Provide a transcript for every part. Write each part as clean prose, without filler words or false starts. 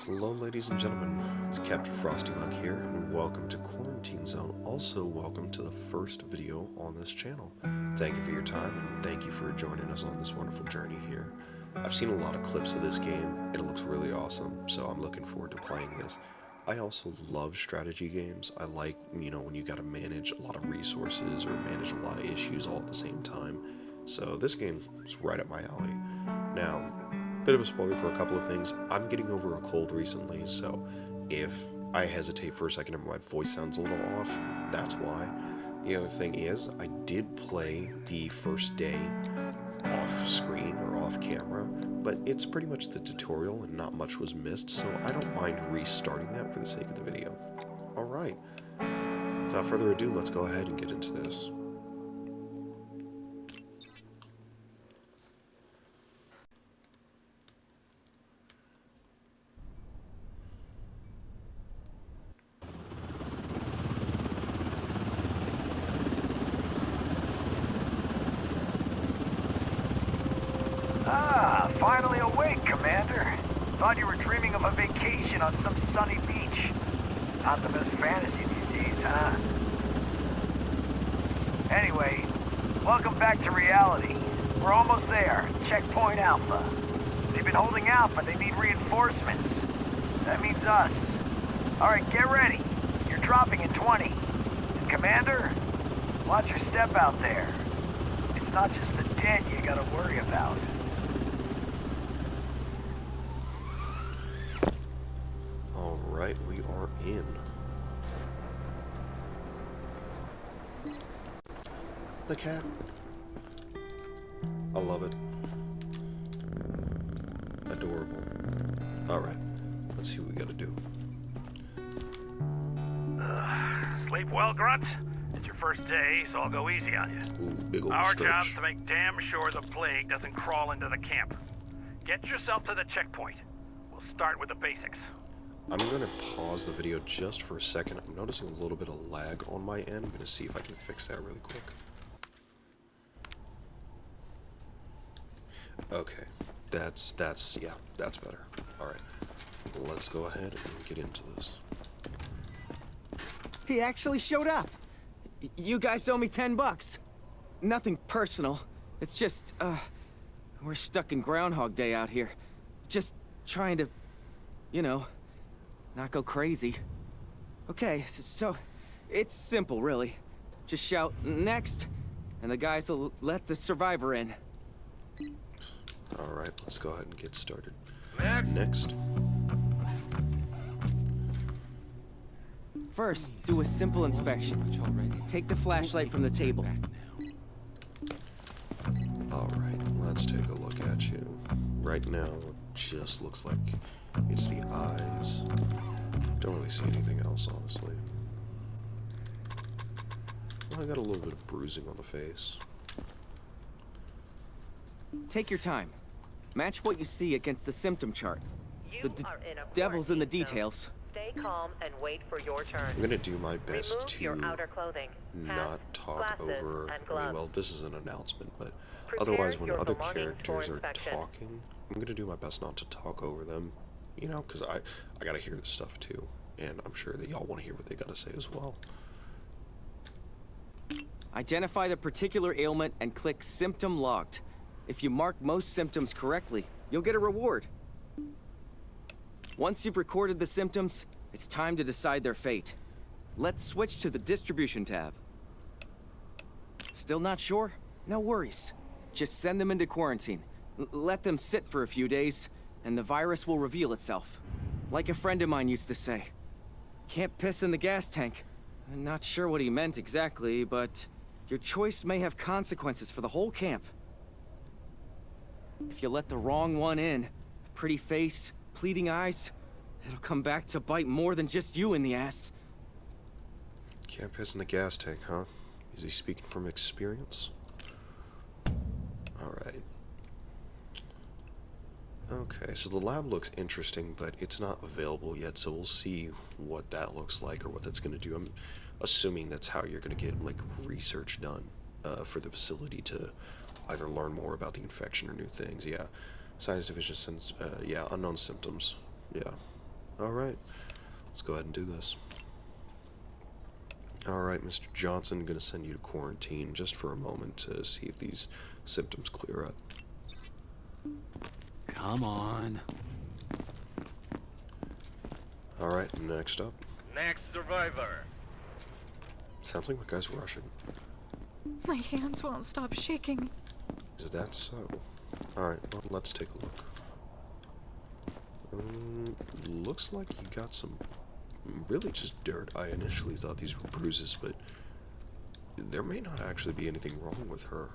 Hello ladies and gentlemen, it's Captain Frosty here, and welcome to Quarantine Zone. Also, welcome to the first video on this channel. Thank you for your time, and thank you for joining us on this wonderful journey here. I've seen a lot of clips of this game, and it looks really awesome, so I'm looking forward to playing this. I also love strategy games. I like, when you gotta manage a lot of resources or manage a lot of issues all at the same time. So this game is right up my alley. Now, bit of a spoiler for a couple of things. I'm getting over a cold recently, so if I hesitate for a second and my voice sounds a little off, that's why. The other thing is, I did play the first day off screen or off camera, but it's pretty much the tutorial and not much was missed, so I don't mind restarting that for the sake of the video. Alright, without further ado, let's go ahead and get into this. Finally awake, Commander. Thought you were dreaming of a vacation on some sunny beach. Not the best fantasy these days, huh? Anyway, welcome back to reality. We're almost there. Checkpoint Alpha. They've been holding out, but they need reinforcements. That means us. Alright, get ready. You're dropping in 20. And Commander, watch your step out there. It's not just the dead you gotta worry about. Alright, we are in. The cat. I love it. Adorable. Alright, let's see what we gotta do. Sleep well, Grunt? It's your first day, so I'll go easy on you. Ooh, big old Our stretch. job's to make damn sure the plague doesn't crawl into the camp. Get yourself to the checkpoint. We'll start with the basics. I'm going to pause the video just for a second. I'm noticing a little bit of lag on my end. I'm going to see if I can fix that really quick. Okay, that's better. Alright, let's go ahead and get into this. He actually showed up. You guys owe me $10. Nothing personal. It's just, we're stuck in Groundhog Day out here. Just trying to, not go crazy. Okay, so it's simple, really. Just shout, "Next," and the guys will let the survivor in. Alright, let's go ahead and get started. Next. First, do a simple inspection. Take the flashlight from the table. Alright, let's take a look at you. Right now, it just looks like it's the eyes. Don't really see anything else, honestly. Well, I got a little bit of bruising on the face. Take your time. Match what you see against the symptom chart. The devil's in the details. Stay calm and wait for your turn. I'm gonna do my best Remove to your outer clothing, not hats, talk glasses, over. and I mean, gloves. well, this is an announcement, but Prepare otherwise, when your other belongings for characters are inspection. talking, I'm gonna do my best not to talk over them. Because I gotta hear this stuff too, and I'm sure that y'all want to hear what they gotta say as well. Identify the particular ailment and click Symptom Logged. If you mark most symptoms correctly, you'll get a reward. Once you've recorded the symptoms, it's time to decide their fate. Let's switch to the Distribution tab. Still not sure? No worries. Just send them into quarantine. Let them sit for a few days, and the virus will reveal itself. Like a friend of mine used to say, can't piss in the gas tank. I'm not sure what he meant exactly, but your choice may have consequences for the whole camp. If you let the wrong one in, pretty face, pleading eyes, it'll come back to bite more than just you in the ass. Can't piss in the gas tank, huh? Is he speaking from experience? Alright. Okay, so the lab looks interesting, but it's not available yet, so we'll see what that looks like or what that's going to do. I'm assuming that's how you're going to get, like, research done for the facility to either learn more about the infection or new things. Yeah. Science division sends, yeah, unknown symptoms. Yeah. Alright, let's go ahead and do this. Alright, Mr. Johnson, I'm going to send you to quarantine just for a moment to see if these symptoms clear up. Come on. Alright, next up. Next survivor. Sounds like my guy's rushing. My hands won't stop shaking. Is that so? Alright, well, let's take a look. Looks like you got some really just dirt. I initially thought these were bruises, but there may not actually be anything wrong with her.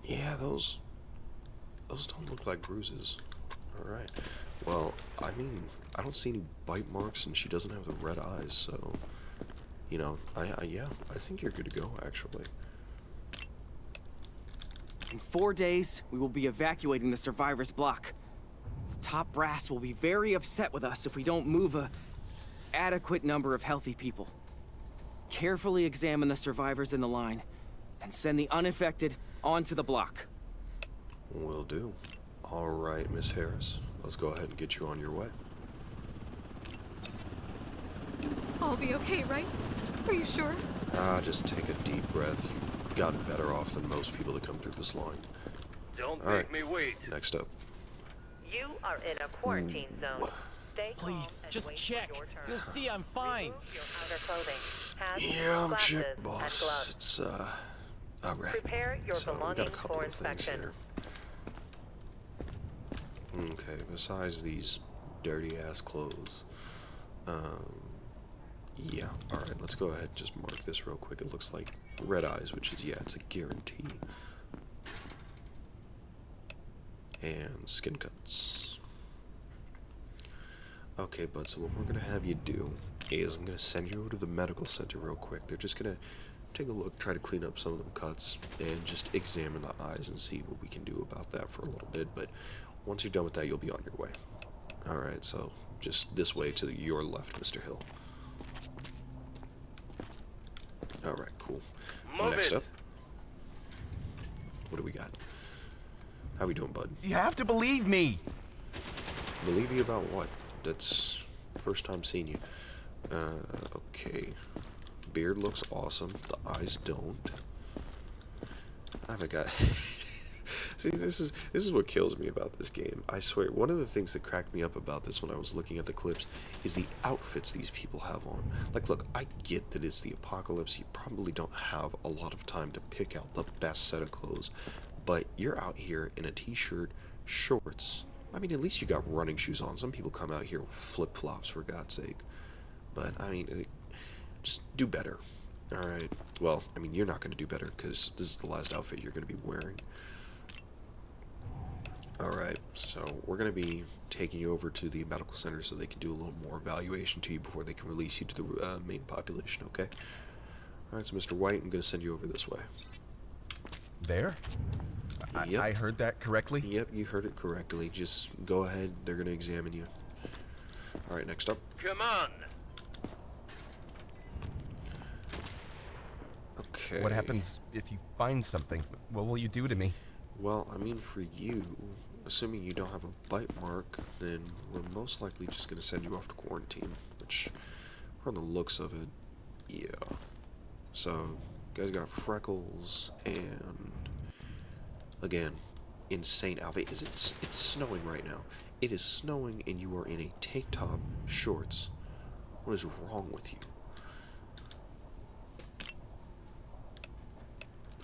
Yeah, those don't look like bruises. Alright. Well, I mean, I don't see any bite marks, and she doesn't have the red eyes, so, you know, yeah, I think you're good to go, actually. In 4 days, we will be evacuating the survivors' block. The top brass will be very upset with us if we don't move a adequate number of healthy people. Carefully examine the survivors in the line, and send the unaffected onto the block. Will do. Alright, Miss Harris. Let's go ahead and get you on your way. I'll be okay, right? Are you sure? Just take a deep breath. You've gotten better off than most people that come through this line. Don't Alright, make me wait. next up. You are in a quarantine zone. Stay calm Please, and just wait check. for your turn. You'll see I'm fine. Remove your outer clothing. Hats, Yeah, I'm glasses, checked, and boss. gloves. It's, alright. Prepare your So, we got a belongings couple for of things inspection. here. Okay, besides these dirty-ass clothes, yeah, alright, let's go ahead and just mark this real quick. It looks like red eyes, which is, yeah, it's a guarantee. And skin cuts. Okay, bud, so what we're gonna have you do is I'm gonna send you over to the medical center real quick. They're just gonna take a look, try to clean up some of them cuts, and just examine the eyes and see what we can do about that for a little bit. But once you're done with that, you'll be on your way. Alright, so just this way to your left, Mr. Hill. Alright, cool. Move Next it. up. What do we got? How we doing, bud? You have to believe me. Believe you about what? That's first time seeing you. Okay. Beard looks awesome. The eyes don't. Oh my god. See, this is what kills me about this game. I swear, one of the things that cracked me up about this when I was looking at the clips is the outfits these people have on. Like, look, I get that it's the apocalypse. You probably don't have a lot of time to pick out the best set of clothes, but you're out here in a t-shirt, shorts. I mean, at least you got running shoes on. Some people come out here with flip-flops, for God's sake. But, I mean, just do better. Alright. Well, I mean, you're not going to do better, because this is the last outfit you're going to be wearing. Alright, so we're going to be taking you over to the medical center so they can do a little more evaluation to you before they can release you to the main population, okay? Alright, so Mr. White, I'm going to send you over this way. There? Yep. I heard that correctly? Yep, you heard it correctly. Just go ahead, they're going to examine you. Alright, next up. Come on. Okay. What happens if you find something? What will you do to me? Well, I mean, for you, assuming you don't have a bite mark, then we're most likely just going to send you off to quarantine, which, from the looks of it, yeah. So, you guys got freckles, and, again, insane outfit. It's snowing right now. It is snowing, and you are in a tank top, shorts. What is wrong with you?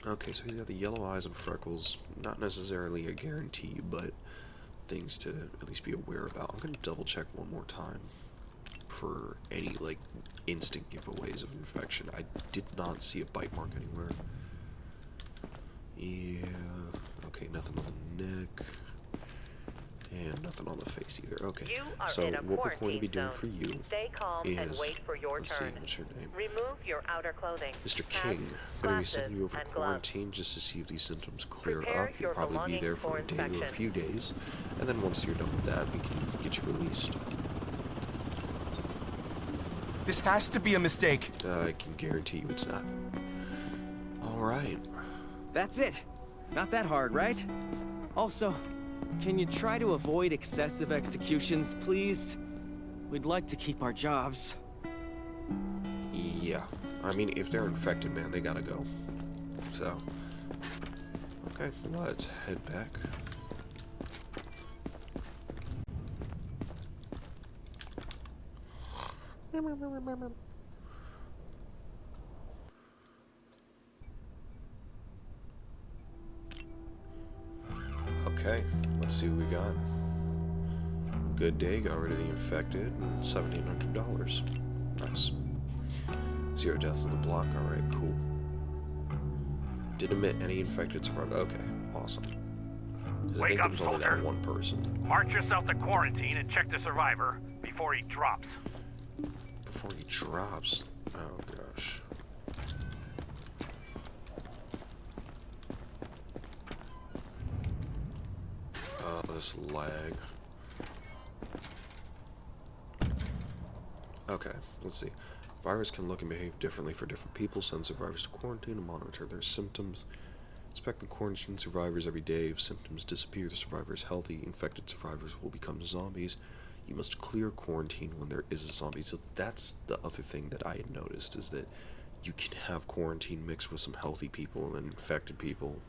Okay, so he's got the yellow eyes and freckles. Not necessarily a guarantee, but things to at least be aware about. I'm going to double check one more time for any, like, instant giveaways of infection. I did not see a bite mark anywhere. Yeah, okay, nothing on the neck. And nothing on the face either. Okay, You are so in a what we're going to be quarantine doing zone. for you Stay calm and is, wait for your let's turn. see, what's your name? Remove your outer clothing. Mr. Hats, King, I'm going to be sending glasses, you over to and gloves. quarantine just to see if these symptoms clear Prepare up. You'll your probably be there belongings for for a day or a inspection. few days, and then once you're done with that, we can get you released. This has to be a mistake. I can guarantee you it's not. Alright. That's it. Not that hard, right? Also, Can you try to avoid excessive executions, please? We'd like to keep our jobs. Yeah. I mean, if they're infected, man, they gotta go. So. Okay, let's head back. Okay, let's see what we got. Good day, got rid of the infected, and $1,700. Nice. 0 deaths on the block, alright, cool. Didn't admit any infected survivors. Okay, awesome. 'Cause I Wake think up, there was only that soldier. one person. March yourself to quarantine and check the survivor before he drops. Before he drops. Oh gosh. Oh, this lag. Okay, let's see. Virus can look and behave differently for different people. Send survivors to quarantine and monitor their symptoms. Inspect the quarantine survivors every day. If symptoms disappear, the survivor is healthy. Infected survivors will become zombies. You must clear quarantine when there is a zombie. So that's the other thing that I had noticed, is that you can have quarantine mixed with some healthy people and infected people,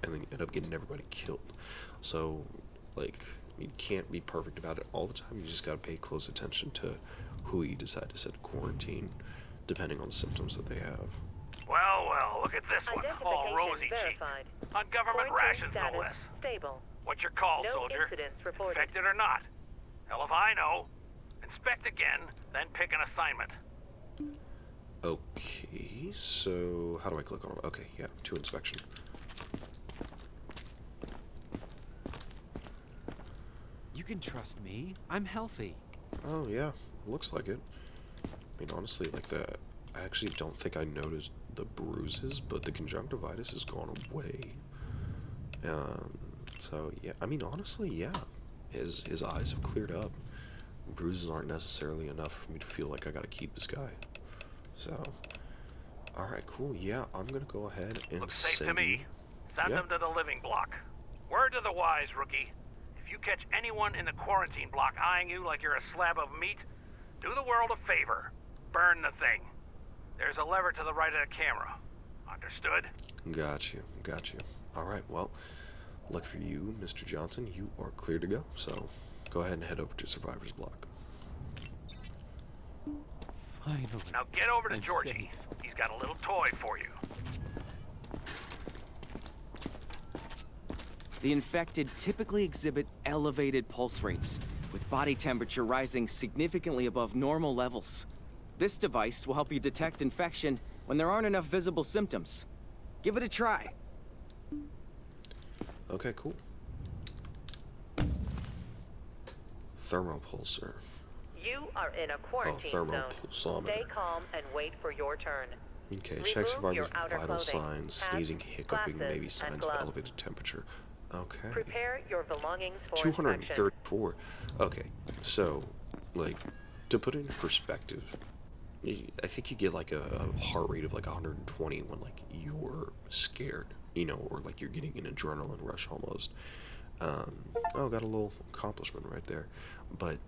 and then you end up getting everybody killed. So, like, you can't be perfect about it all the time. You just gotta pay close attention to who you decide to set quarantine, depending on the symptoms that they have. Well, well, look at this one. All Identification rosy verified. cheeks. On government Quarantine rations, no status less. stable. What's your call, No soldier? incidents reported. Infected or not? Hell if I know. Inspect again, then pick an assignment. Okay, so how do I click on it? Okay, yeah, to inspection. You can trust me. I'm healthy. Oh yeah, looks like it. I mean, honestly, like that. I actually don't think I noticed the bruises, but the conjunctivitis has gone away. So yeah, I mean, honestly, yeah, his eyes have cleared up. Bruises aren't necessarily enough for me to feel like I gotta keep this guy. So, all right, cool. Yeah, I'm gonna go ahead and Looks safe to send me. you. Send Yeah. them to the living block. Word to the wise, rookie. If you catch anyone in the quarantine block eyeing you like you're a slab of meat, do the world a favor. Burn the thing. There's a lever to the right of the camera. Understood? Got you, got you. All right, well, luck for you, Mr. Johnson. You are clear to go. So, go ahead and head over to Survivor's Block. Finally. Now get over to I'm Georgie. safe. He's got a little toy for you. The infected typically exhibit elevated pulse rates, with body temperature rising significantly above normal levels. This device will help you detect infection when there aren't enough visible symptoms. Give it a try. Okay, cool. Thermopulsar. You are in a quarantine zone. thermopulsometer. Stay calm and wait for your turn. Okay, Remove check survivors' your outer vital clothing, signs, hats, sneezing, hiccuping, glasses, maybe and signs of gloves. elevated temperature. Okay. Prepare your belongings for inspection. 234. Okay, so, like, to put it in perspective, I think you get like a heart rate of like 120 when like you're scared, you know, or like you're getting an adrenaline rush almost. Oh, got a little accomplishment right there. But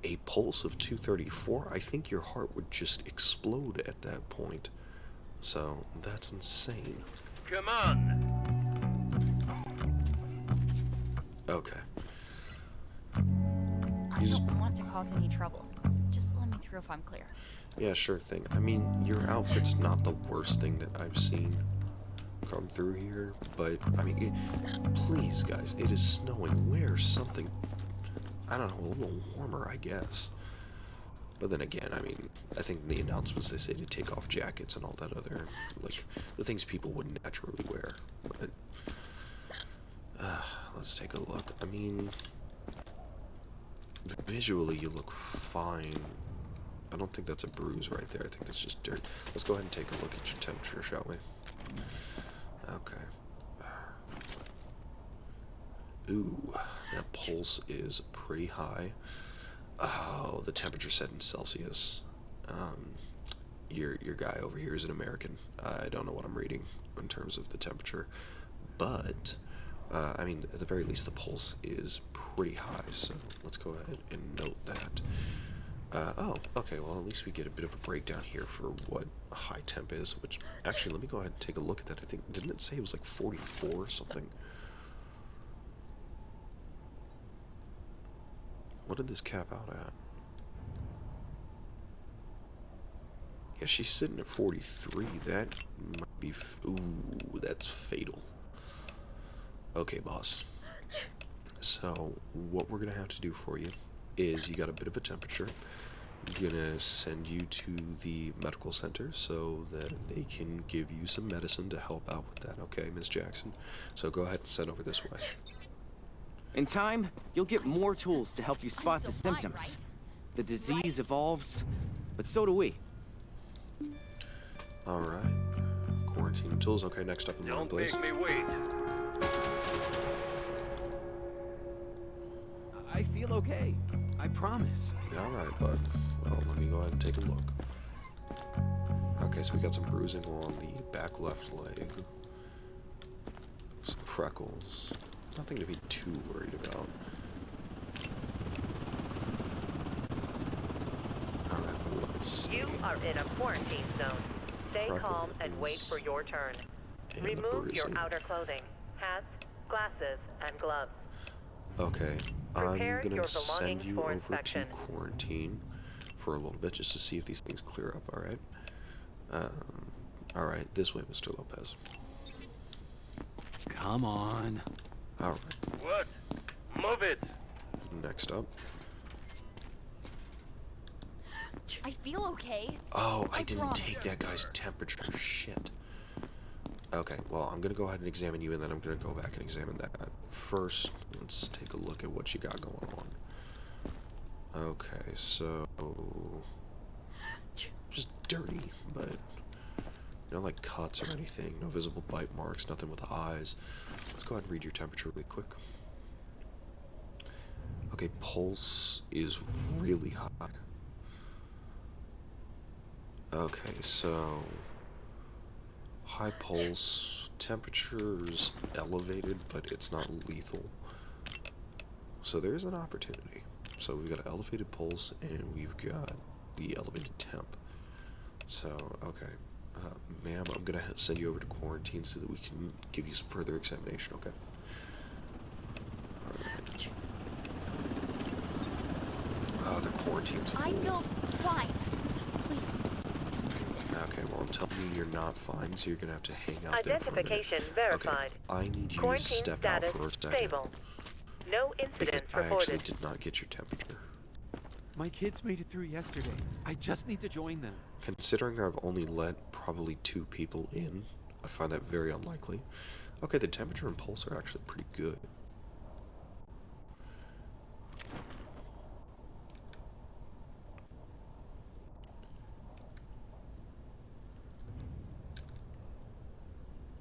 a pulse of 234, I think your heart would just explode at that point. So that's insane. Come on. Okay. I don't want to cause any trouble. Just let me through if I'm clear. Yeah, sure thing. I mean, your outfit's not the worst thing that I've seen come through here, but, I mean, please, guys, it is snowing. Wear something, I don't know, a little warmer, I guess. But then again, I mean, I think in the announcements they say to take off jackets and all that other, like, the things people wouldn't naturally wear. But, let's take a look. I mean, visually you look fine. I don't think that's a bruise right there. I think that's just dirt. Let's go ahead and take a look at your temperature, shall we? Okay. Ooh, that pulse is pretty high. Oh, the temperature set in Celsius. Your guy over here is an American. I don't know what I'm reading in terms of the temperature, but I mean, at the very least, the pulse is pretty high, so let's go ahead and note that. Oh, okay, well, at least we get a bit of a breakdown here for what a high temp is, which, actually, let me go ahead and take a look at that. I think, didn't it say it was like 44 or something? What did this cap out at? Yeah, she's sitting at 43. That might be... Ooh, that's fatal. Okay, boss. So, what we're going to have to do for you is you got a bit of a temperature. I'm going to send you to the medical center so that they can give you some medicine to help out with that, okay, Miss Jackson? So go ahead and send over this way. In time, you'll get more tools to help you spot the symptoms. The disease evolves, but so do we. Alright. Quarantine tools. Okay, next up in line, please. Don't make me wait. I feel okay. I promise. Alright, bud. Well, let me go ahead and take a look. Okay, so we got some bruising on the back left leg. Some freckles. Nothing to be too worried about. Alright, let's see. You are in a quarantine zone. Stay calm and wait Freckles for your turn. and Remove your bruising. outer clothing, hats, glasses, and gloves. Okay, I'm Prepare gonna your send belongings you for over inspection. to quarantine for a little bit just to see if these things clear up, alright? Alright, this way, Mr. Lopez. Come on. Alright, What? Move it! next up. I feel okay. Oh, I didn't promise. take that guy's temperature. Shit. Okay, well, I'm gonna go ahead and examine you, and then I'm gonna go back and examine that guy. First, let's take a look at what you got going on. Okay, so... just dirty, but... no, like, cuts or anything. No visible bite marks, nothing with eyes. Let's go ahead and read your temperature really quick. Okay, pulse is really high. Okay, so... high pulse, temperature's elevated, but it's not lethal. So there's an opportunity. So we've got an elevated pulse, and we've got the elevated temp. So, okay. Ma'am, I'm gonna send you over to quarantine so that we can give you some further examination, okay? Alright. Oh, the quarantine's full. I feel fine. Please, don't do this. Okay, well, I'm telling you you're not fine, so you're gonna have to hang out there for a minute. Identification verified. Okay, I need you to Quarantine step out status for a second. stable. No Because incidents I actually reported. did not get your temperature. My kids made it through yesterday. I just need to join them. Considering I've only let probably 2 people in, I find that very unlikely. Okay, the temperature and pulse are actually pretty good.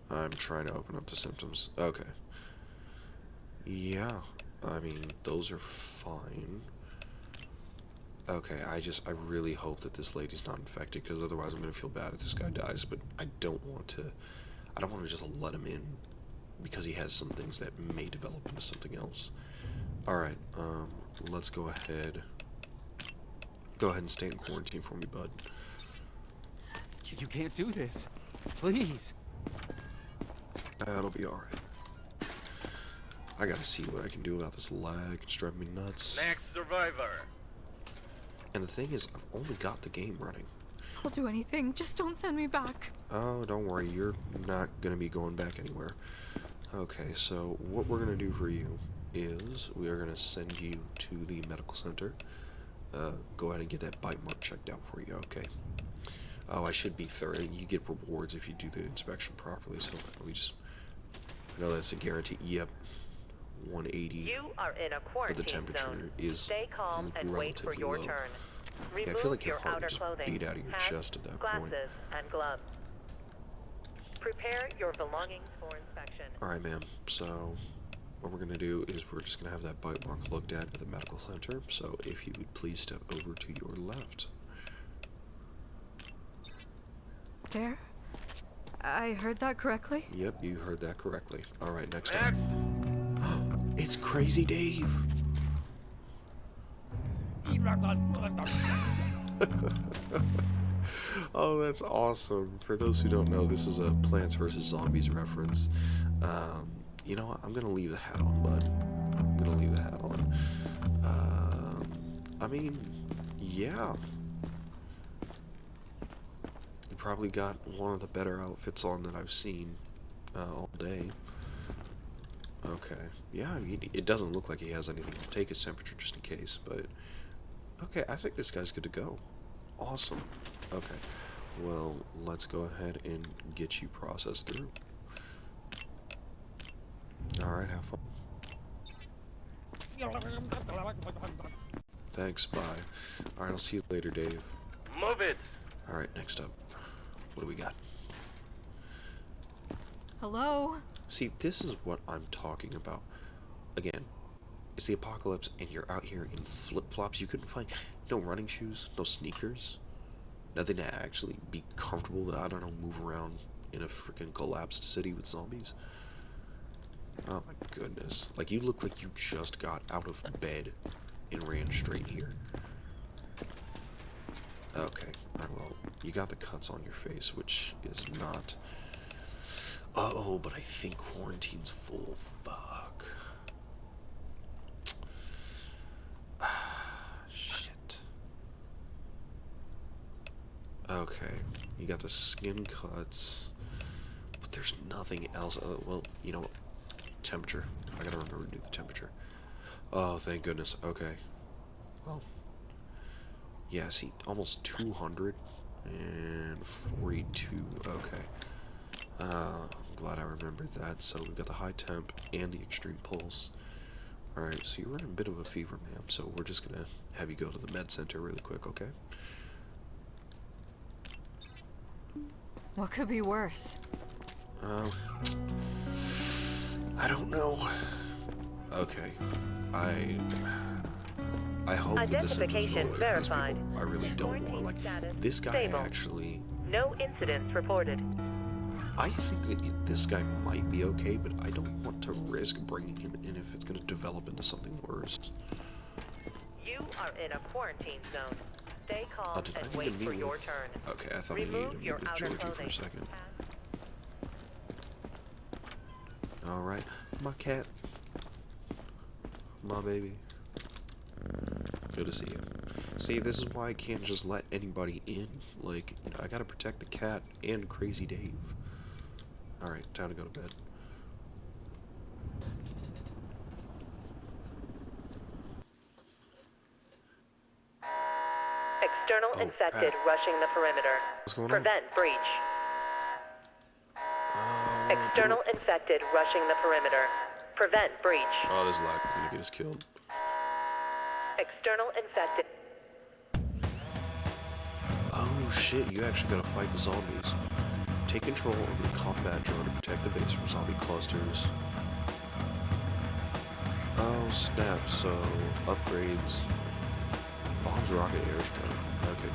I'm trying to open up the symptoms. Okay. Yeah, I mean, those are fine. Okay, I really hope that this lady's not infected, because otherwise I'm gonna feel bad if this guy dies, but I don't want to just let him in, because he has some things that may develop into something else. Alright, let's go ahead. Go ahead and stay in quarantine for me, bud. You can't do this. Please. That'll be alright. I gotta see what I can do about this lag. It's driving me nuts. Next survivor. And the thing is, I've only got the game running. I'll do anything. Just don't send me back. Oh, don't worry. You're not gonna be going back anywhere. Okay, so what we're gonna do for you is we are gonna send you to the medical center. Go ahead and get that bite mark checked out for you, okay? Oh, I should be thorough. You get rewards if you do the inspection properly, so let me just... I know that's a guarantee. Yep. 180. You are in a But the quarantine temperature zone. is Stay calm and wait for relatively your low. turn. Yeah, Remove I feel like your your heart outer would just clothing, beat out of your hats, chest at that glasses, point. and gloves. Prepare your belongings for inspection. Alright, ma'am. So, what we're going to do is we're just going to have that bite mark looked at the medical center. So, if you would please step over to your left. There? I heard that correctly? Yep, you heard that correctly. Alright, next up. Next. It's Crazy Dave. Oh, that's awesome. For those who don't know, this is a Plants vs. Zombies reference. You know what? I'm gonna leave the hat on, bud. I'm gonna leave the hat on. I mean, yeah. You probably got one of the better outfits on that I've seen all day. Okay. Yeah, I mean, it doesn't look like he has anything to take his temperature just in case, but... Okay, I think this guy's good to go. Awesome. Okay. Well, let's go ahead and get you processed through. Alright, have fun. Thanks, bye. Alright, I'll see you later, Dave. Move it! Alright, next up. What do we got? Hello? See, this is what I'm talking about. Again, it's the apocalypse and you're out here in flip-flops. You couldn't find no running shoes, no sneakers. Nothing to actually be comfortable, I don't know, move around in a freaking collapsed city with zombies. Oh my goodness. Like, you look like you just got out of bed and ran straight here. Okay, well, you got the cuts on your face, which is not... Uh-oh, but I think quarantine's full. Fuck. Shit. Okay, you got the skin cuts, but there's nothing else. Well, you know what? Temperature. I gotta remember to do the temperature. Oh, thank goodness. Okay. Well, yeah, see, almost 242. Okay. I'm glad I remembered that. So we got the high temp and the extreme pulse. Alright, so you're running a bit of a fever, ma'am, so we're just gonna have you go to the med center really quick, okay? What could be worse? I don't know. Okay. I hope that the symptoms go away for these verified. people. I really don't want, like, this guy Stable. actually... No incidents reported. I think that this guy might be okay, but I don't want to risk bringing him in if it's going to develop into something worse. You are in a quarantine zone. Stay calm Did I and need wait to for meet your with- turn. Okay, I thought we needed Remove to your meet with outer Georgie for a clothing. second. Alright, my cat. My baby. Good to see you. See, this is why I can't just let anybody in. Like, you know, I gotta protect the cat and Crazy Dave. Alright, time to go to bed. External Oh, infected Pat. rushing the perimeter. What's going on? Prevent breach. What do I External do? infected rushing the perimeter. Prevent breach. Oh, this lag is gonna get us killed. External infected. Oh shit, you actually gotta fight the zombies. Take control of the combat drone to protect the base from zombie clusters. Oh snap, so upgrades. Bombs, rocket, airstrike. Okay,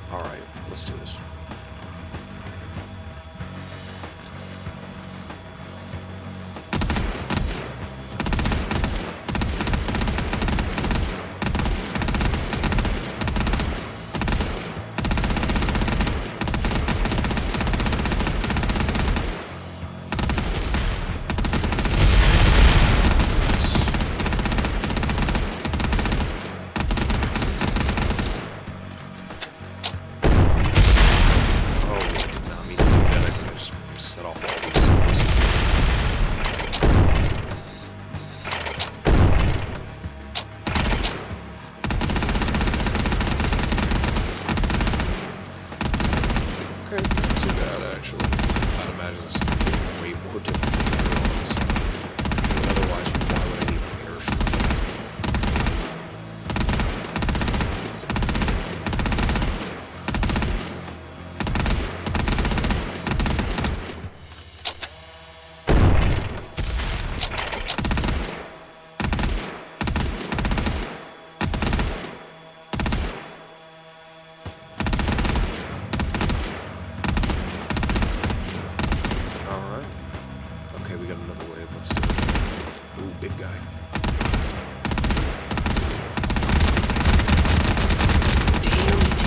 cool. Alright, let's do this.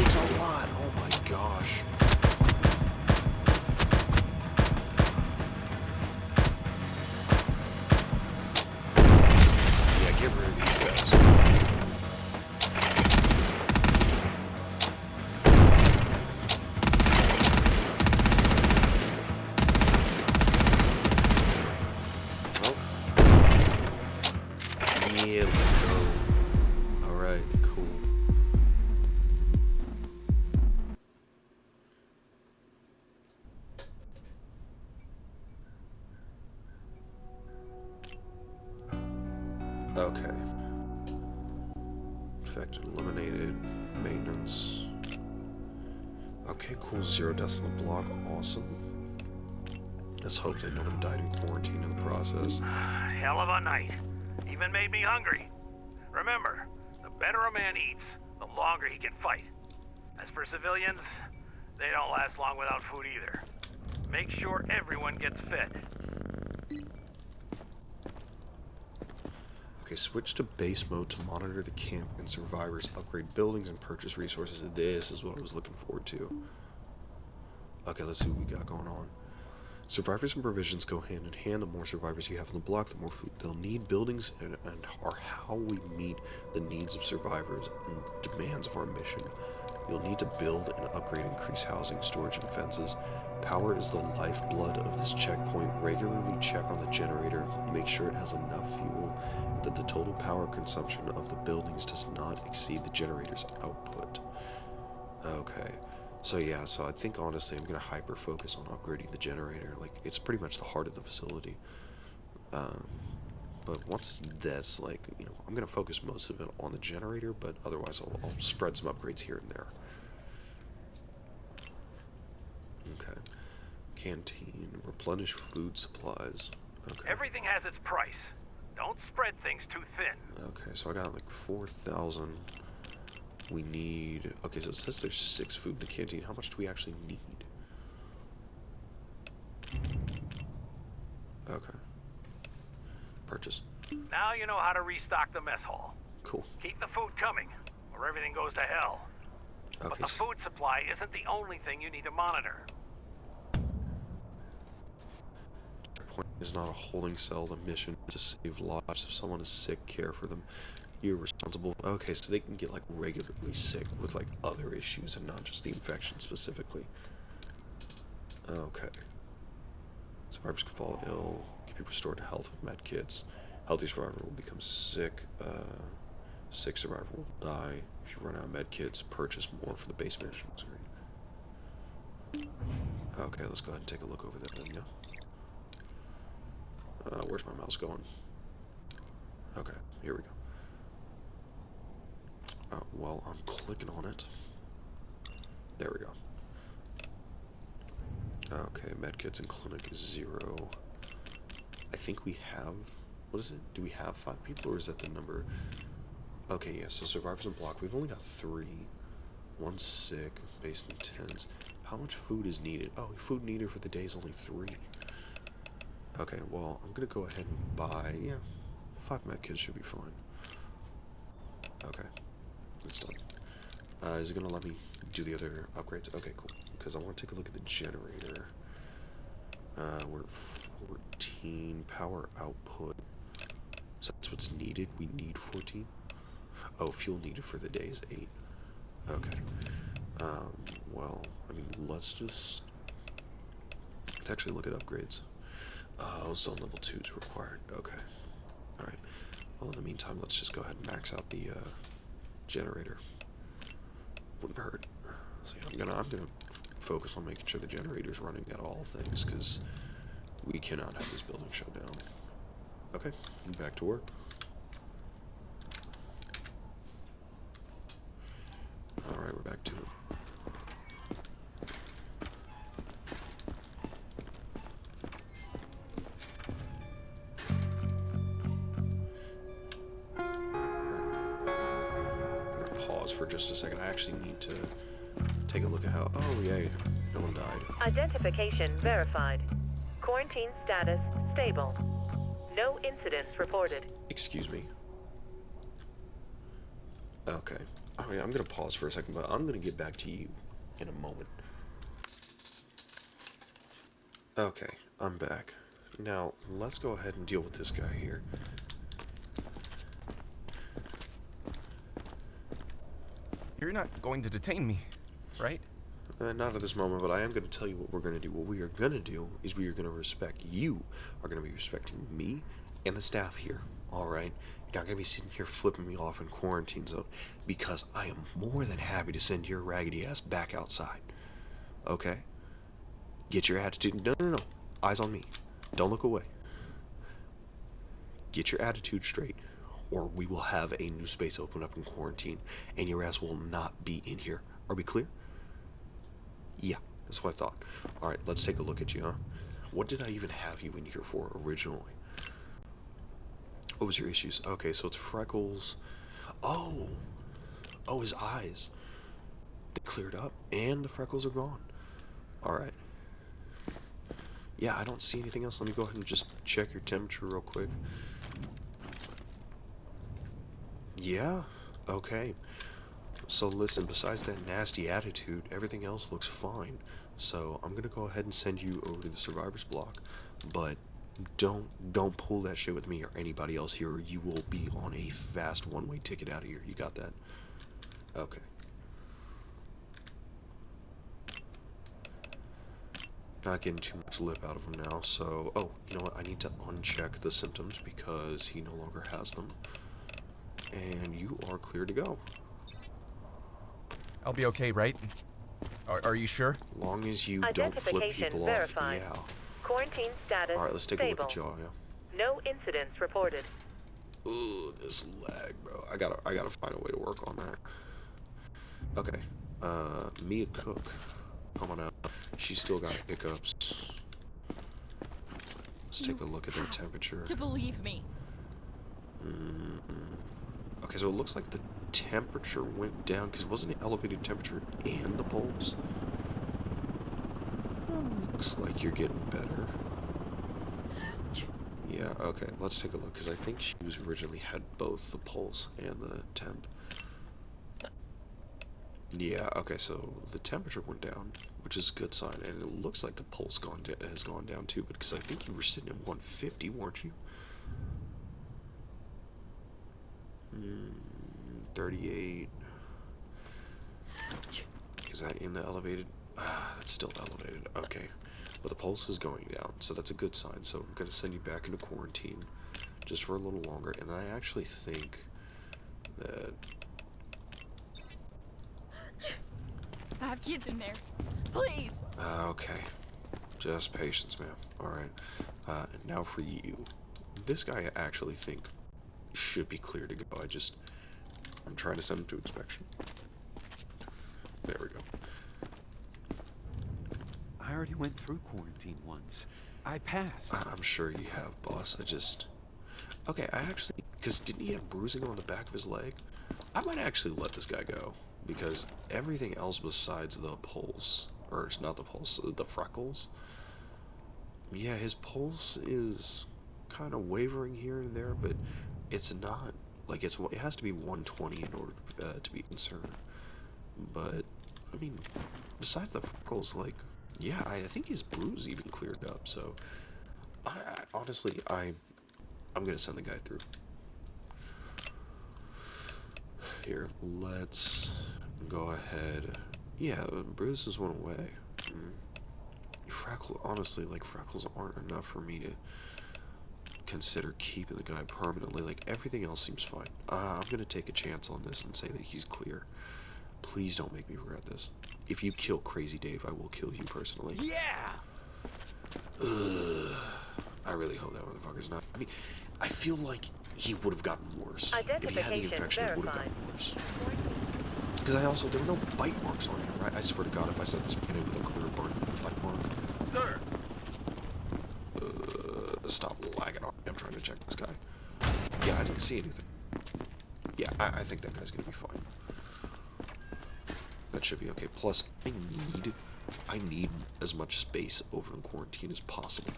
takes a lot. Oh my gosh. Yeah, get rid of these guys. Yeah, let's go. Alright, cool. Okay. Infected, eliminated, maintenance. Okay, cool. 0 deaths on the block. Awesome. Let's hope that no one died in quarantine in the process. Hell of a night. Even made me hungry. Remember, the better a man eats, the longer he can fight. As for civilians, they don't last long without food either. Make sure everyone gets fed. Okay, switch to base mode to monitor the camp and survivors, upgrade buildings, and purchase resources. This is what I was looking forward to. Okay, let's see what we got going on. Survivors and provisions go hand in hand. The more survivors you have on the block, the more food they'll need. Buildings are how we meet the needs of survivors and the demands of our mission. You'll need to build and upgrade, increase housing, storage, and fences. Power is the lifeblood of this checkpoint. Regularly check on the generator, make sure it has enough fuel, and that the total power consumption of the buildings does not exceed the generator's output. Okay. So yeah, so I think honestly I'm going to hyper-focus on upgrading the generator. Like, it's pretty much the heart of the facility. But once this, like, you know, I'm going to focus most of it on the generator, but otherwise I'll spread some upgrades here and there. Okay. Canteen, replenish food supplies. Okay. Everything has its price. Don't spread things too thin. Okay, so I got like 4,000. We need... Okay, so it says there's 6 food in the canteen. How much do we actually need? Okay. Purchase. Now you know how to restock the mess hall. Cool. Keep the food coming, or everything goes to hell. Okay. But the food supply isn't the only thing you need to monitor. Point is not a holding cell. The mission is to save lives. If someone is sick, care for them. You're responsible. Okay, so they can get like regularly sick with like other issues and not just the infection specifically. Okay. Survivors can fall ill, can be restored to health with med kits. Healthy survivor will become sick. Sick survivor will die. If you run out of med kits, purchase more for the base management screen. Okay, let's go ahead and take a look over there then, yeah. Where's my mouse going? Okay, here we go. Well, I'm clicking on it. There we go. Okay, medkits and clinic is 0. I think we have... What is it? Do we have 5 people, or is that the number? Okay, yeah, so survivors and block. We've only got 3. 1 sick, basement 10s. How much food is needed? Oh, food needed for the day is only 3. Okay, well, I'm gonna go ahead and buy... Yeah, 5 medkits should be fine. Okay. It's done. Is it going to let me do the other upgrades? Okay, cool. Because I want to take a look at the generator. We're at 14. Power output. So that's what's needed. We need 14. Oh, fuel needed for the day is 8. Okay. Well, I mean, let's actually look at upgrades. Zone level 2 is required. Okay. Alright. Well, in the meantime, let's just go ahead and max out the, generator. Wouldn't hurt. So yeah, I'm gonna focus on making sure the generator's running at all things, because we cannot have this building shut down. Okay, back to work. Alright, we're back to it. For just a second. I actually need to take a look at how... Oh, yay. No one died. Identification verified. Quarantine status stable. No incidents reported. Excuse me. Okay. I mean, I'm gonna pause for a second, but I'm gonna get back to you in a moment. Okay, I'm back. Now, let's go ahead and deal with this guy here. You're not going to detain me, right? Not at this moment, but I am going to tell you what we're going to do. What we are going to do is we are going to respect you, are going to be respecting me and the staff here, alright? You're not going to be sitting here flipping me off in quarantine zone, because I am more than happy to send your raggedy ass back outside. Okay? Get your attitude. No. Eyes on me. Don't look away. Get your attitude straight, or we will have a new space open up in quarantine, and your ass will not be in here. Are we clear? Yeah, that's what I thought. Alright, let's take a look at you, huh? What did I even have you in here for originally? What was your issues? Okay, so it's freckles. Oh, his eyes. They cleared up, and the freckles are gone. Alright. Yeah, I don't see anything else. Let me go ahead and just check your temperature real quick. Yeah, okay. So listen, besides that nasty attitude, everything else looks fine. So I'm gonna go ahead and send you over to the survivor's block, but don't pull that shit with me or anybody else here, or you will be on a fast one-way ticket out of here. You got that? Okay. Not getting too much lip out of him now, so... Oh, you know what? I need to uncheck the symptoms because he no longer has them. And you are clear to go. I'll be okay, right? Are you sure? Long as you don't flip Identification people verified. off. Yeah. Quarantine status Alright, let's take stable. a look at y'all, yeah. No incidents reported. Ooh, this lag, bro. I gotta find a way to work on that. Okay. Mia Cook. Come on out. She's still got hiccups. Let's take a look at their temperature. To believe me. Okay, so it looks like the temperature went down, because wasn't it elevated temperature and the pulse? Looks like you're getting better. Yeah, okay, let's take a look, because I think she was originally had both the pulse and the temp. Yeah, okay, so the temperature went down, which is a good sign, and it looks like the pulse has gone down too, because I think you were sitting at 150, weren't you? 38. Is that in the elevated? It's still elevated, okay. But the pulse is going down, so that's a good sign, so I'm going to send you back into quarantine just for a little longer, and I actually think that... I have kids in there. Please. Okay. Just patience, ma'am. Alright. And now for you. This guy I actually think should be clear to go. I'm trying to send him to inspection. There we go. I already went through quarantine once. I passed. I'm sure you have, boss. Okay, I actually... Because didn't he have bruising on the back of his leg? I might actually let this guy go. Because everything else besides the pulse... Or, not the pulse, the freckles... Yeah, his pulse is kind of wavering here and there, but it's not... Like, it has to be 120 in order to be concerned. But, I mean, besides the freckles, like... Yeah, I think his bruise even cleared up, so... Honestly, I'm gonna send the guy through. Here, let's go ahead. Yeah, bruises went away. Honestly, like, freckles aren't enough for me to consider keeping the guy permanently. Like, everything else seems fine. I'm gonna take a chance on this and say that he's clear. Please don't make me regret this. If you kill Crazy Dave, I will kill you personally. Yeah! Ugh. I really hope that motherfucker's not... I mean, I feel like he would have gotten worse. If he had the infection, he would have gotten worse. Because there were no bite marks on him, right? I swear to God, if I set this pin with a clear burn bite mark... Sir! Stop lagging on me. I'm trying to check this guy. Yeah, I didn't see anything. Yeah, I think that guy's gonna be fine. That should be okay. Plus, I need as much space over in quarantine as possible.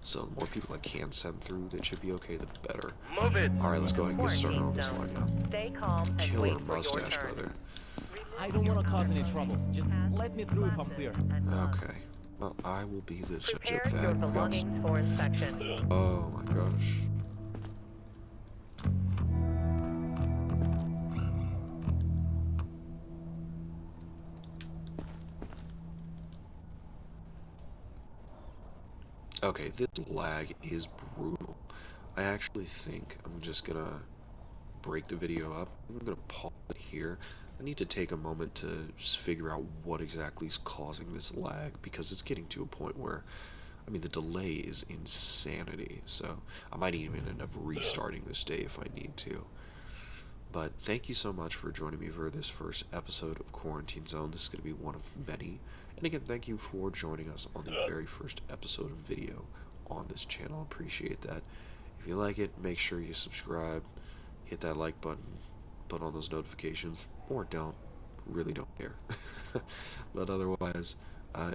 So the more people I can send through that should be okay, the better. Move it. Alright, let's go ahead and get started on Quarantine this zone. line now. Stay calm and Killer wait for your mustache, turn. brother. I don't want to cause any trouble. Just let me through if I'm clear. Okay. Well, I will be the judge Prepare of that. your We've got belongings for inspection. Oh my gosh. Okay, this lag is brutal. I actually think I'm just gonna break the video up. I'm gonna pause it here. I need to take a moment to just figure out what exactly is causing this lag, because it's getting to a point where, I mean, the delay is insanity. So I might even end up restarting this day if I need to. But thank you so much for joining me for this first episode of Quarantine Zone. This is going to be one of many. And again, thank you for joining us on the very first episode of video on this channel. Appreciate that. If you like it, make sure you subscribe, hit that like button, put on those notifications, or don't. Really don't care. But otherwise,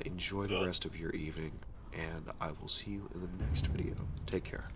enjoy the rest of your evening, and I will see you in the next video. Take care.